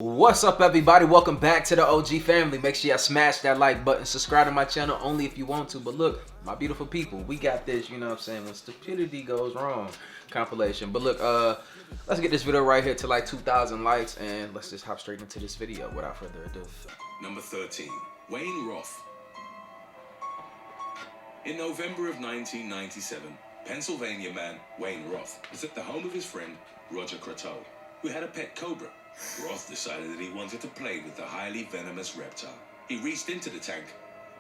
What's up, everybody? Welcome back to the OG family. Make sure y'all smash that like button, subscribe to my channel only if you want to. But look, my beautiful people, we got this, you know what I'm saying, when stupidity goes wrong compilation. But look, let's get this video right here to like 2,000 likes, and let's just hop straight into this video without further ado. Number 13, Wayne Roth. In November of 1997, Pennsylvania man Wayne Roth was at the home of his friend Roger Croteau, who had a pet cobra. Roth decided that he wanted to play with the highly venomous reptile. He reached into the tank,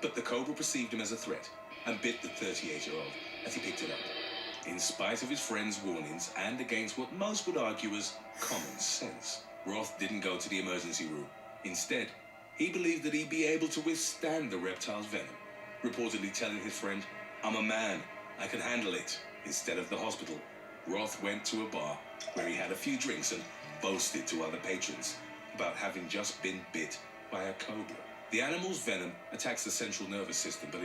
but the cobra perceived him as a threat and bit the 38-year-old as he picked it up. In spite of his friend's warnings and against what most would argue as common sense, Roth didn't go to the emergency room. Instead, he believed that he'd be able to withstand the reptile's venom, reportedly telling his friend, "I'm a man, I can handle it." Instead of the hospital, Roth went to a bar where he had a few drinks and boasted to other patrons about having just been bit by a cobra. The animal's venom attacks the central nervous system, but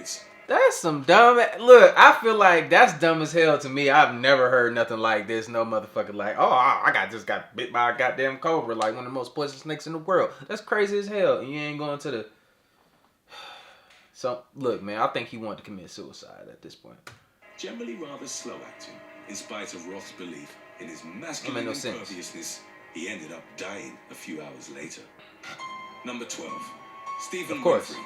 That's some dumb. Look, I feel like that's dumb as hell to me. I've never heard nothing like this. No motherfucker like, oh, I just got bit by a goddamn cobra, like one of the most poisonous snakes in the world. That's crazy as hell. And you ain't going to the. So look, man, I think he wanted to commit suicide at this point. Generally rather slow acting, in spite of Roth's belief in his masculine imperviousness. He ended up dying a few hours later. Number 12, Stephen Winfrey.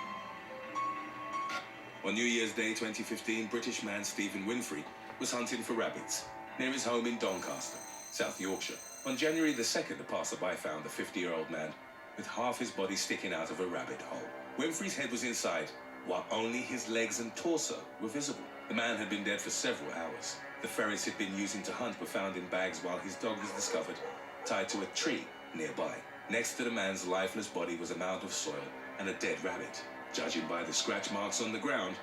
On New Year's Day 2015, British man Stephen Winfrey was hunting for rabbits near his home in Doncaster, South Yorkshire. On January the 2nd, a passerby found the 50-year-old man with half his body sticking out of a rabbit hole. Winfrey's head was inside, while only his legs and torso were visible. The man had been dead for several hours. The ferrets he'd been using to hunt were found in bags, while his dog was discovered tied to a tree nearby. Next to the man's lifeless body was a mound of soil and a dead rabbit. Judging by the scratch marks on the ground,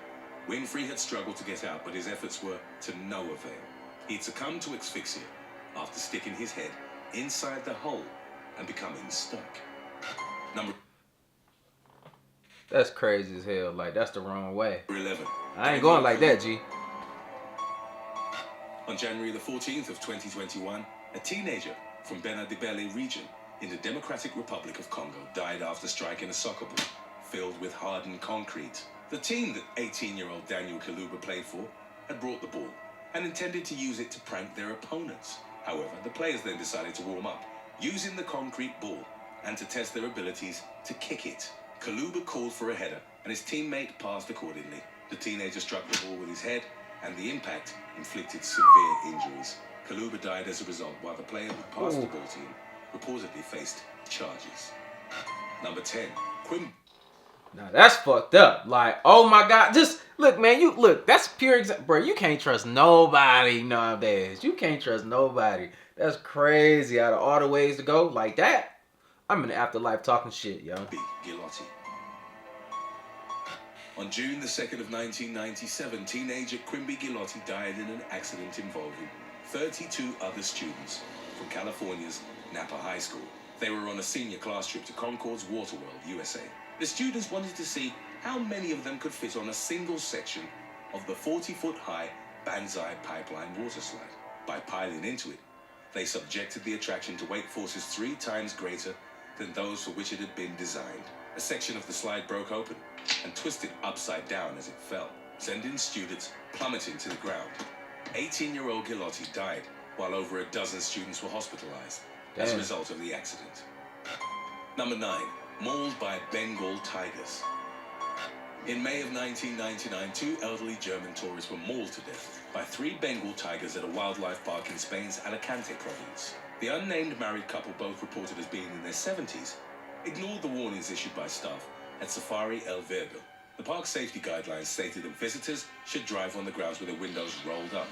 Winfrey had struggled to get out, but his efforts were to no avail. He'd succumbed to asphyxia after sticking his head inside the hole and becoming stuck. That's crazy as hell. Like, that's the wrong way. 11. I ain't going like that, G. On January the 14th of 2021, a teenager from Benadibeli region in the Democratic Republic of Congo died after striking a soccer ball filled with hardened concrete. The team that 18-year-old Daniel KILUBA played for had brought the ball and intended to use it to prank their opponents. However, the players then decided to warm up using the concrete ball and to test their abilities to kick it. KILUBA called for a header and his teammate passed accordingly. The teenager struck the ball with his head and the impact inflicted severe injuries. KILUBA died as a result, while the player who passed the ball to him reportedly faced charges. Number 10, QUIMBY. Now that's fucked up. Like, oh my God. Just look, man, that's pure bro, you can't trust nobody nowadays. You can't trust nobody. That's crazy. Out of all the ways to go like that, I'm in the afterlife talking shit, yo. GHILOTTI. On June the 2nd of 1997, teenager QUIMBY GHILOTTI died in an accident involving 32 other students from California's Napa High School. They were on a senior class trip to Concord's Waterworld, USA. The students wanted to see how many of them could fit on a single section of the 40-foot-high Banzai pipeline water slide. By piling into it, they subjected the attraction to weight forces 3 times greater than those for which it had been designed. A section of the slide broke open and twisted upside down as it fell, sending students plummeting to the ground. 18-year-old GHILOTTI died, while over a dozen students were hospitalized as a result of the accident. Number 9, mauled by Bengal tigers. In May of 1999, 2 elderly German tourists were mauled to death by 3 Bengal tigers at a wildlife park in Spain's Alicante province. The unnamed married couple, both reported as being in their 70s, ignored the warnings issued by staff at Safari El Verdo. The park safety guidelines stated that visitors should drive on the grounds with their windows rolled up.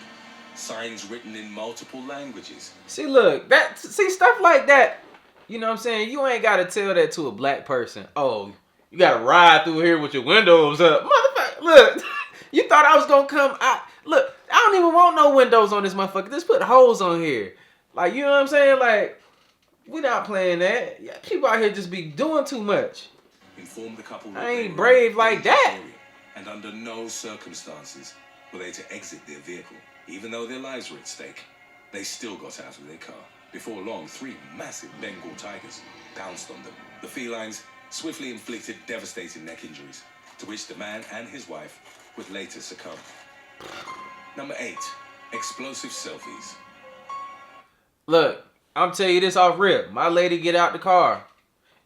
Signs written in multiple languages. See, look, stuff like that, you know what I'm saying? You ain't got to tell that to a black person. Oh, you got to ride through here with your windows up. Motherfucker, look, you thought I was going to come out. Look, I don't even want no windows on this motherfucker. Just put holes on here. Like, you know what I'm saying? Like, we not playing that. Yeah, people out here just be doing too much. Informed the couple I ain't brave like that. And under no circumstances were they to exit their vehicle. Even though their lives were at stake, they still got out of their car. Before long, 3 massive Bengal tigers pounced on them. The felines swiftly inflicted devastating neck injuries, to which the man and his wife would later succumb. Number 8, explosive selfies. Look, I'm telling you this off rip. My lady get out the car,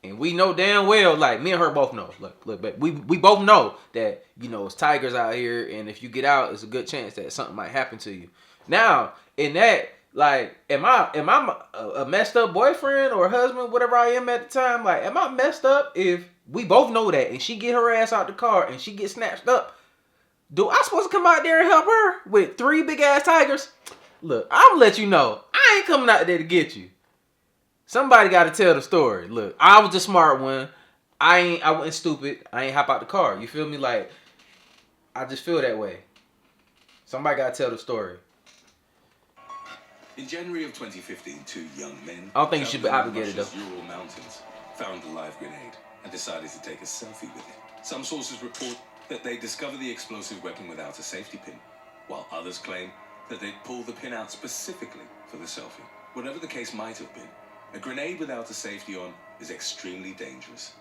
and we know damn well, like me and her both know. Look, but we both know that, you know, it's tigers out here, and if you get out, it's a good chance that something might happen to you. Now, in that, like, am I a messed up boyfriend or husband, whatever I am at the time? Like, am I messed up if we both know that, and she get her ass out the car and she get snatched up? Do I supposed to come out there and help her with 3 big ass tigers? Look, I'm gonna let you know, I ain't coming out there to get you. Somebody got to tell the story. Look, I was the smart one. I wasn't stupid. I ain't hop out the car. You feel me? Like, I just feel that way. Somebody got to tell the story. In January of 2015, 2 young men, I don't think you should be obligated though. Ural Mountains, found a live grenade and decided to take a selfie with it. Some sources report that they discovered the explosive weapon without a safety pin, while others claim that they'd pulled the pin out specifically for the selfie. Whatever the case might have been, a grenade without a safety on is extremely dangerous,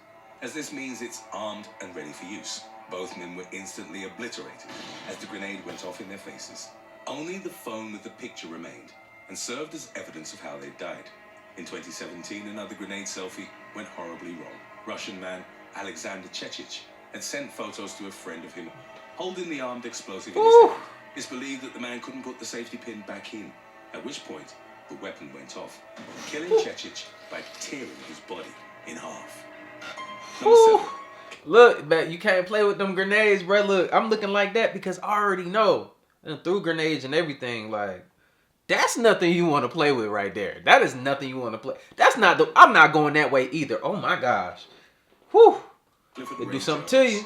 as this means it's armed and ready for use. Both men were instantly obliterated as the grenade went off in their faces. Only the phone with the picture remained and served as evidence of how they died. In 2017, another grenade selfie went horribly wrong. Russian man Alexander Chechich had sent photos to a friend of him holding the armed explosive in his hand. It's believed that the man couldn't put the safety pin back in, at which point the weapon went off, killing Chechich by tearing his body in half. Number 7. Look, man, you can't play with them grenades, bro. Look, I'm looking like that because I already know. And threw grenades and everything, like, that's nothing you want to play with right there. That is nothing you want to play. That's not the, I'm not going that way either. Oh my gosh. Whew. It'll do something to you.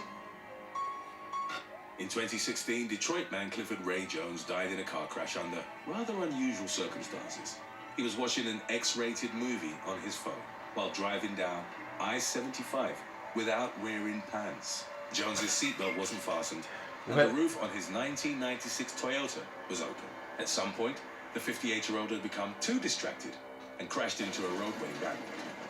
In 2016, Detroit man Clifford Ray Jones died in a car crash under rather unusual circumstances. He was watching an X-rated movie on his phone while driving down I-75 without wearing pants. Jones's seatbelt wasn't fastened, and the roof on his 1996 Toyota was open. At some point, the 58-year-old had become too distracted and crashed into a roadway ramp.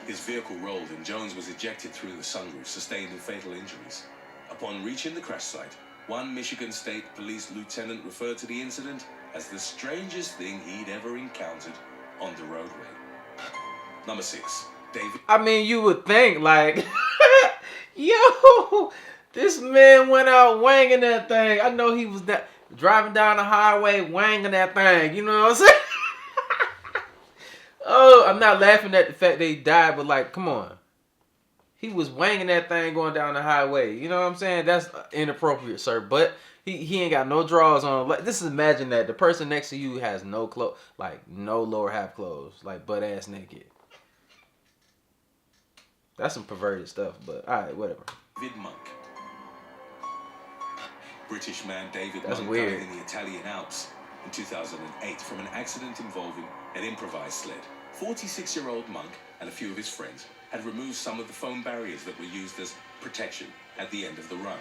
His vehicle rolled and Jones was ejected through the sunroof, sustaining fatal injuries. Upon reaching the crash site, one Michigan State Police lieutenant referred to the incident as the strangest thing he'd ever encountered on the roadway. Number 6, David. I mean, you would think, like, yo, this man went out wanging that thing. I know he was driving down the highway wanging that thing. You know what I'm saying? Oh, I'm not laughing at the fact that he died, but like, come on. He was wanging that thing going down the highway. You know what I'm saying? That's inappropriate, sir. But he ain't got no drawers on. Like, this is, imagine that the person next to you has no clothes, like no lower half clothes, like butt ass naked. That's some perverted stuff, but all right, whatever. David Monk. British man David That's Monk weird. died in the Italian Alps in 2008 from an accident involving an improvised sled. 46-year-old Monk and a few of his friends had removed some of the foam barriers that were used as protection at the end of the run.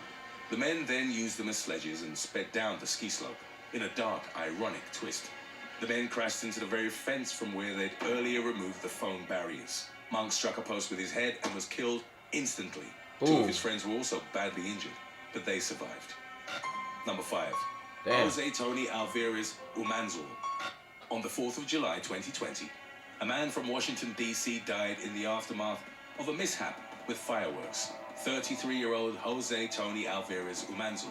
The men then used them as sledges and sped down the ski slope in a dark, ironic twist. The men crashed into the very fence from where they'd earlier removed the foam barriers. Monk struck a post with his head and was killed instantly. Ooh. 2 of his friends were also badly injured, but they survived. Number 5. Damn. Jose Tony Alvarez UMANZOR. On the 4th of July 2020, a man from Washington, D.C. died in the aftermath of a mishap with fireworks. 33-year-old Jose Tony Alvarez UMANZOR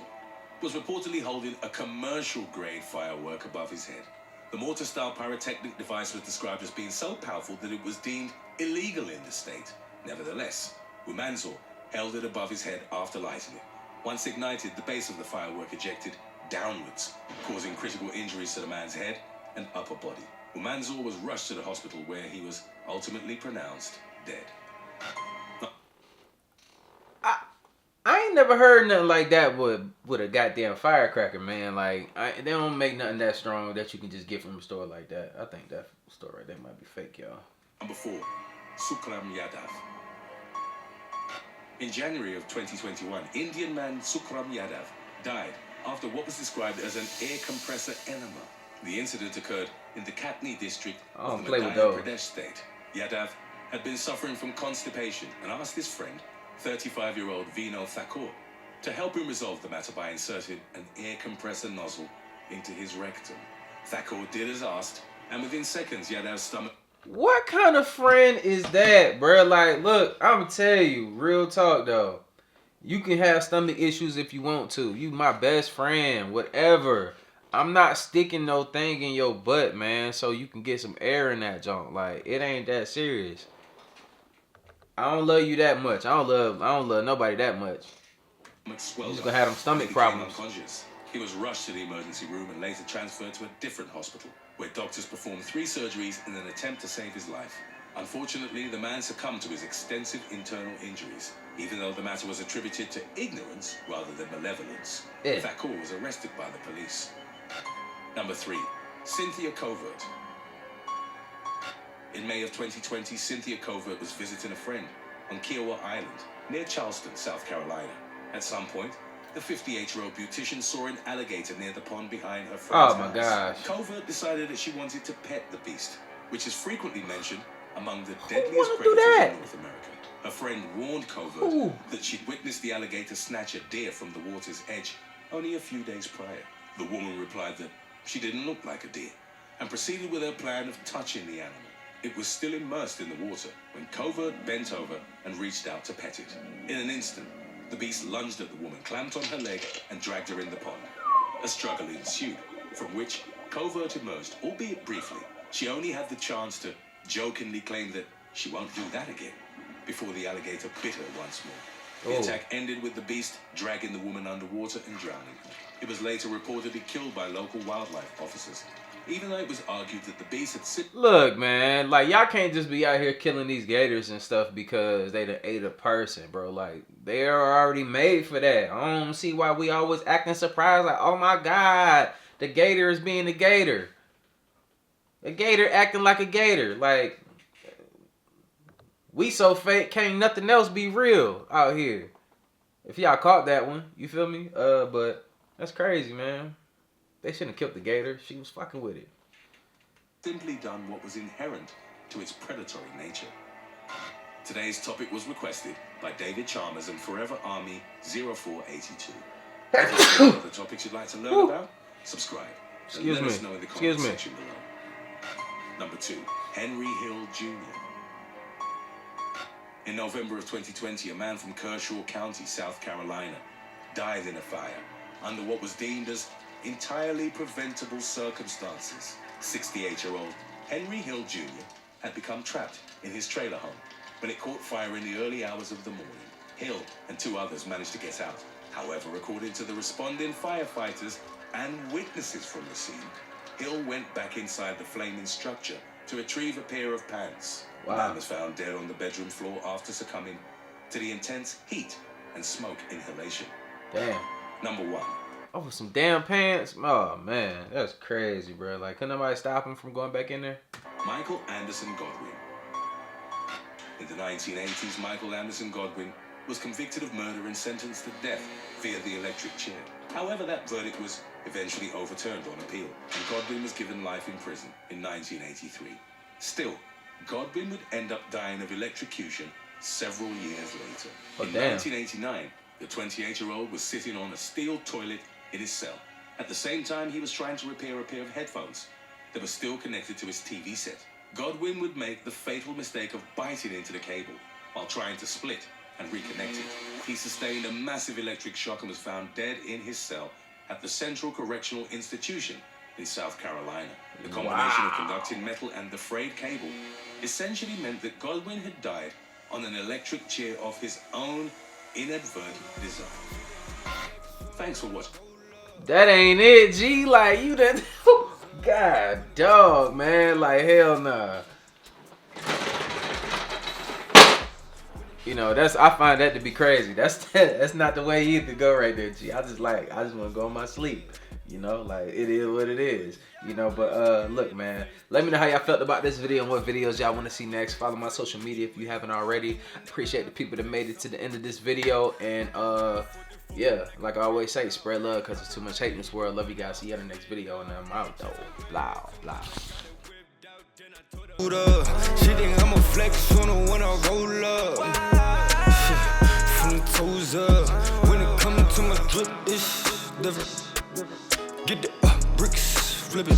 was reportedly holding a commercial-grade firework above his head. The mortar-style pyrotechnic device was described as being so powerful that it was deemed illegal in the state. Nevertheless, UMANZOR held it above his head after lighting it. Once ignited, the base of the firework ejected downwards, causing critical injuries to the man's head and upper body. UMANZOR was rushed to the hospital where he was ultimately pronounced dead. I ain't never heard nothing like that with a goddamn firecracker, man. Like, they don't make nothing that strong that you can just get from a store like that. I think that store right there might be fake, y'all. Number 4, SUKHRAM YADAV. In January of 2021, Indian man SUKHRAM YADAV died after what was described as an air compressor enema. The incident occurred in the Katni district I of don't the play with Madhya those. Pradesh state. Yadav had been suffering from constipation and asked his friend, 35-year-old Vino Thakur, to help him resolve the matter by inserting an air compressor nozzle into his rectum. Thakur did as asked, and within seconds, Yadav's stomach... What kind of friend is that, bro? Like, look, I'm gonna tell you, real talk though. You can have stomach issues if you want to. You my best friend, whatever. I'm not sticking no thing in your butt, man, so you can get some air in that junk. Like, it ain't that serious. I don't love you that much. I don't love nobody that much. You just gonna have them stomach problems. Unconscious. He was rushed to the emergency room and later transferred to a different hospital, where doctors performed 3 surgeries in an attempt to save his life. Unfortunately, the man succumbed to his extensive internal injuries, even though the matter was attributed to ignorance rather than malevolence. Yeah. Thakur was arrested by the police. Number 3, Cynthia Covert. In May of 2020, Cynthia Covert was visiting a friend on Kiowa Island, near Charleston, South Carolina. At some point, the 58-year-old beautician saw an alligator near the pond behind her friend's house. Oh my gosh. Covert decided that she wanted to pet the beast, which is frequently mentioned among the wanna deadliest do predators that? in North America. Her friend warned Covert that she'd witnessed the alligator snatch a deer from the water's edge only a few days prior. The woman replied that she didn't look like a deer and proceeded with her plan of touching the animal. It was still immersed in the water when Covert bent over and reached out to pet it. In an instant, the beast lunged at the woman, clamped on her leg, and dragged her in the pond. A struggle ensued, from which Covert emerged, albeit briefly. She only had the chance to jokingly claim that she won't do that again before the alligator bit her once more. The attack ended with the beast dragging the woman underwater and drowning her. It was later reportedly killed by local wildlife officers, even though it was argued that the beast had Look, man, like, y'all can't just be out here killing these gators and stuff because they done ate a person, bro. Like, they are already made for that. I don't see why we always acting surprised, like, oh my God, the gator is being a gator. A gator acting like a gator. Like, we so fake, can't nothing else be real out here. If y'all caught that one, you feel me? But that's crazy, man. They shouldn't have killed the gator. She was fucking with it. simply done what was inherent to its predatory nature. Today's topic was requested by David Chalmers and Forever Army 0482. If there's any other topics you'd like to learn about, subscribe. And let us know in the comment section below. Number 2, Henry Hill Jr. In November of 2020, a man from Kershaw County, South Carolina, died in a fire under what was deemed as entirely preventable circumstances. 68-year-old Henry Hill Jr. had become trapped in his trailer home when it caught fire in the early hours of the morning. Hill and 2 others managed to get out. However, according to the responding firefighters and witnesses from the scene, Hill went back inside the flaming structure to retrieve a pair of pants. The man was found dead on the bedroom floor after succumbing to the intense heat and smoke inhalation. Damn. Number 1. Oh, some damn pants? Oh, man. That's crazy, bro. Like, couldn't nobody stop him from going back in there? Michael Anderson Godwin. In the 1980s, Michael Anderson Godwin was convicted of murder and sentenced to death via the electric chair. However, that verdict was eventually overturned on appeal, and Godwin was given life in prison in 1983. Still, Godwin would end up dying of electrocution several years later. In 1989, the 28-year-old was sitting on a steel toilet in his cell. At the same time, he was trying to repair a pair of headphones that were still connected to his TV set. Godwin would make the fatal mistake of biting into the cable while trying to split and reconnect it. He sustained a massive electric shock and was found dead in his cell at the Central Correctional Institution in South Carolina. The combination of conducting metal and the frayed cable essentially meant that Godwin had died on an electric chair of his own inadvertent design. Thanks for watching. That ain't it, G. Like, you done... God, dog, man. Like, hell nah. You know, I find that to be crazy. That's not the way you could go right there, G. I just want to go in my sleep. You know, like, it is what it is. You know, but look, man, let me know how y'all felt about this video and what videos y'all want to see next. Follow my social media if you haven't already. Appreciate the people that made it to the end of this video. And yeah, like I always say, spread love because there's too much hate in this world. Love you guys. See you in the next video. And I'm out, though. Blah, blah. She think I'm a flex on her when I roll up. From the toes up. When it comes to my drip, it's different. Get the bricks, flip it.